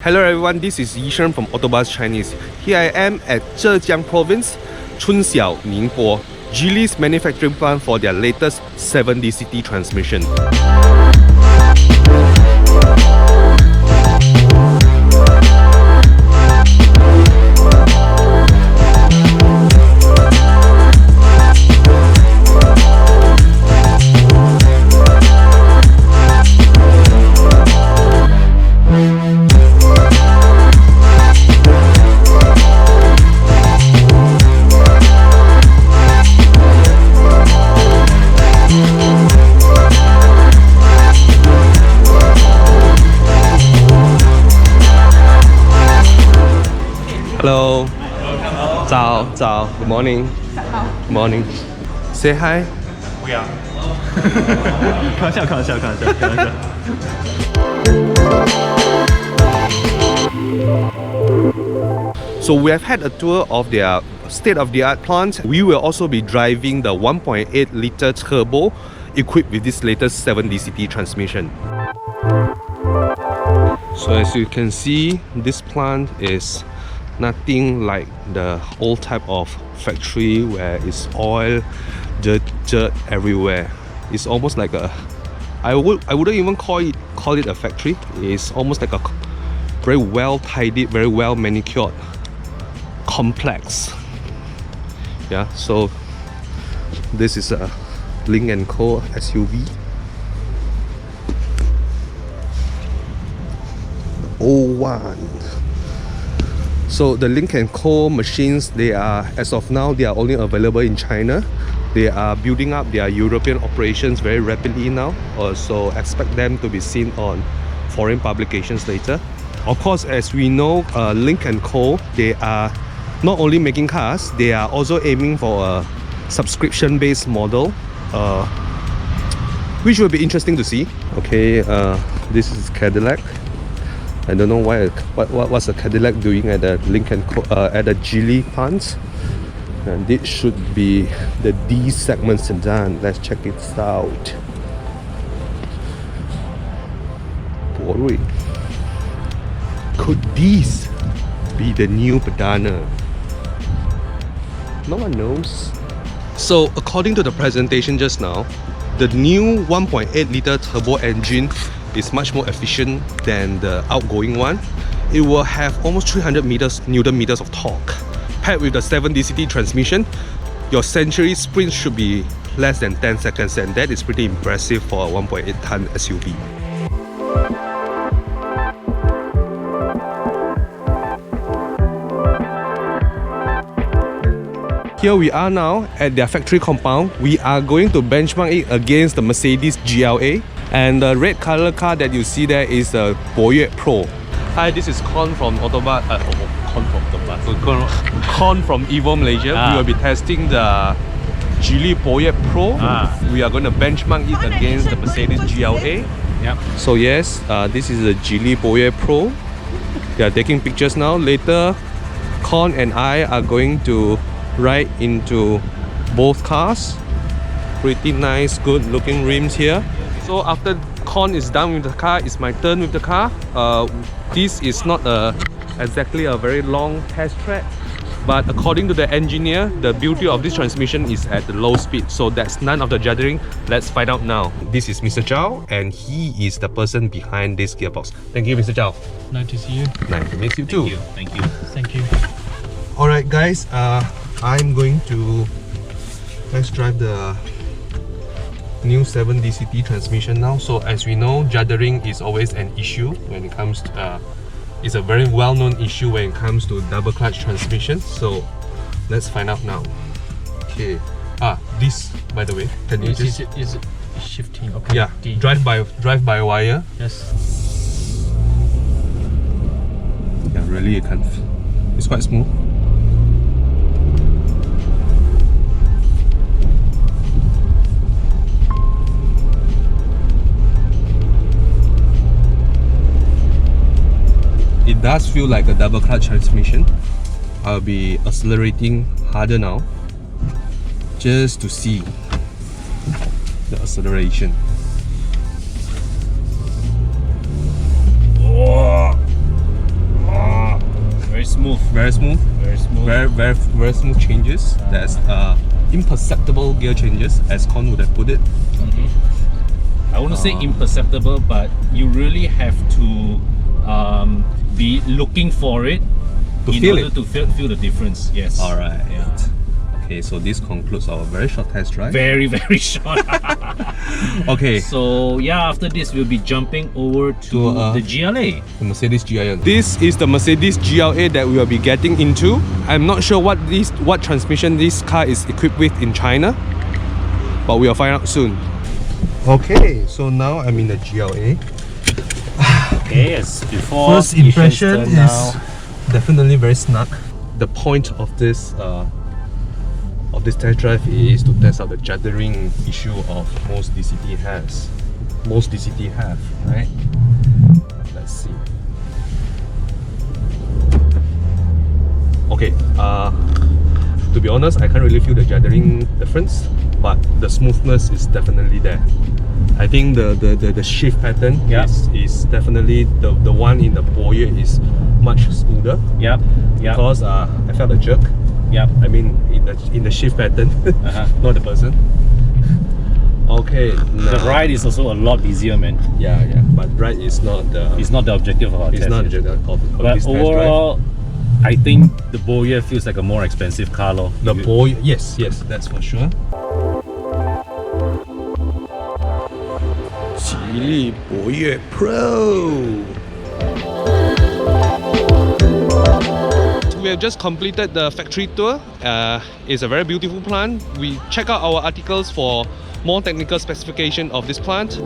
Hello everyone, this is Yishen from AutoBuzz Chinese. Here I am at Zhejiang province, Chunxiao, Ningbo, Geely's manufacturing plant for their latest 7 DCT transmission. Hello. Zhao. Good morning. Good morning. Say hi. 不要，开玩笑。So we have had a tour of their state-of-the-art plant. We will also be driving the 1.8-liter turbo equipped with this latest 7 DCT transmission. So as you can see, this plant is nothing like the old type of factory where it's oil, dirt everywhere. It's almost like a, I wouldn't even call it a factory. It's almost like a very well tidied, very well manicured complex. Yeah, so this is a Lynk & Co SUV. So the Lynk & Co machines, they are, as of now, they are only available in China. They are building up their European operations very rapidly now. So expect them to be seen on foreign publications later. Of course, as we know, Lynk & Co, they are not only making cars, they are also aiming for a subscription-based model, which will be interesting to see. Okay, this is Cadillac. I don't know what's the Cadillac doing at the Lynk & Co, at the Geely plant. And this should be the D segment sedan. Let's check it out. Boy, could these be the new Badana? No one knows. So according to the presentation just now, the new 1.8-liter turbo engine is much more efficient than the outgoing one. It will have almost 300 Newton meters of torque. Paired with the 7 DCT transmission, your century sprint should be less than 10 seconds, and that is pretty impressive for a 1.8-ton SUV. Here we are now at their factory compound. We are going to benchmark it against the Mercedes GLA. And the red color car that you see there is the Pro. Hi, this is Con from AutoBuzz. Con from Evo Malaysia. We will be testing the Geely Pro. We are going to benchmark it against the Mercedes GLA. Yep. So yes, this is the Geely Pro. They are taking pictures now. Later, Con and I are going to ride into both cars. Pretty nice, good looking rims here. So after Con is done with the car, it's my turn with the car. This is not exactly a very long test track, but according to the engineer, the beauty of this transmission is at the low speed. So that's none of the juddering. Let's find out now. This is Mr. Zhao, and he is the person behind this gearbox. Thank you, Mr. Zhao. Nice to see you. Nice to meet you too. Thank you. Alright guys, I'm going to test drive the new 7 DCT transmission now. So as we know, juddering is always an issue when it comes to it's a very well-known issue when it comes to double clutch transmission. So let's find out now. Okay, this, by the way, can you just is it shifting? Okay. Yeah, drive by wire. Yes. Yeah, really, it's quite smooth. It does feel like a double clutch transmission. I'll be accelerating harder now just to see the acceleration. smooth. Very smooth. Very smooth. Very smooth changes. There's imperceptible gear changes, as Con would have put it. I wouldn't say imperceptible, but you really have to be looking for it To in feel order it. to feel the difference. Yes. Alright. Yeah. Okay, so this concludes our very short test drive. Very, very short. Okay, So yeah, after this we'll be jumping over to the GLA. the Mercedes GLA. This is the Mercedes GLA that we will be getting into. I'm not sure what transmission this car is equipped with in China, but we'll find out soon. Okay, so now I'm in the GLA. Okay, as before. First impression is definitely very snug. The point of this test drive is to test out the juddering issue of most DCT has. Most DCT have, right? Let's see. Okay, to be honest, I can't really feel the juddering difference, but the smoothness is definitely there. I think the shift pattern is definitely the one in the Boyer is much smoother. Yep. Because I felt a jerk. Yep. I mean in the shift pattern, not the person. Okay. The ride is also a lot easier, man. Yeah, but ride is not the. It's not the objective of our It's test. not the objective of But this test drive. overall, I think the Boyer feels like a more expensive car, lor. The Boyer, yes, that's for sure. CKD Boyer Pro. We have just completed the factory tour. It's a very beautiful plant. We check out our articles for more technical specification of this plant.